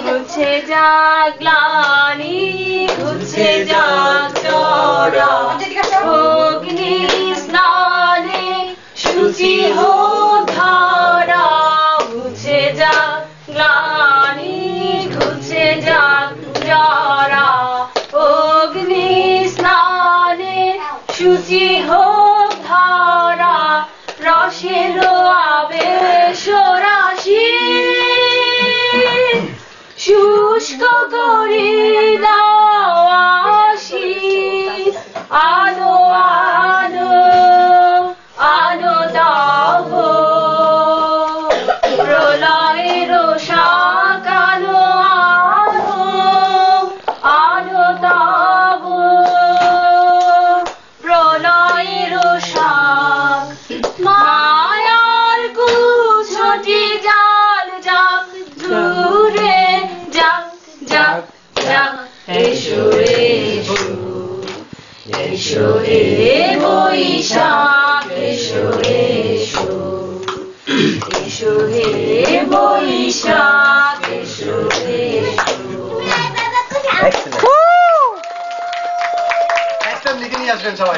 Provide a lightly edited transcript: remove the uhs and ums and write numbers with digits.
মুছে যাক গ্লানি, মুছে যাক চড়া, অগ্নি স্নানে শুচি হোক ধারা। মুছে যাক গ্লানি, মুছে যাক চড়া, অগ্নি স্নানে শুচি হোক ধারা। রসের আবেশ রাশি শুষ্ক করি দাও আসি। আলো আলো আলো দাহ, প্রলয়ের শাক আলো আলো আলো দাহ, প্রলয়ের শাক। মায়ার কুছটি জাল যাক দূরে যাক যাক যাক। এসো এসো এসো হে বৈশাখ, এসো এসো এসো হে বৈশাখ, এসো এসো। লিখে নিয়ে আসবেন সবাই।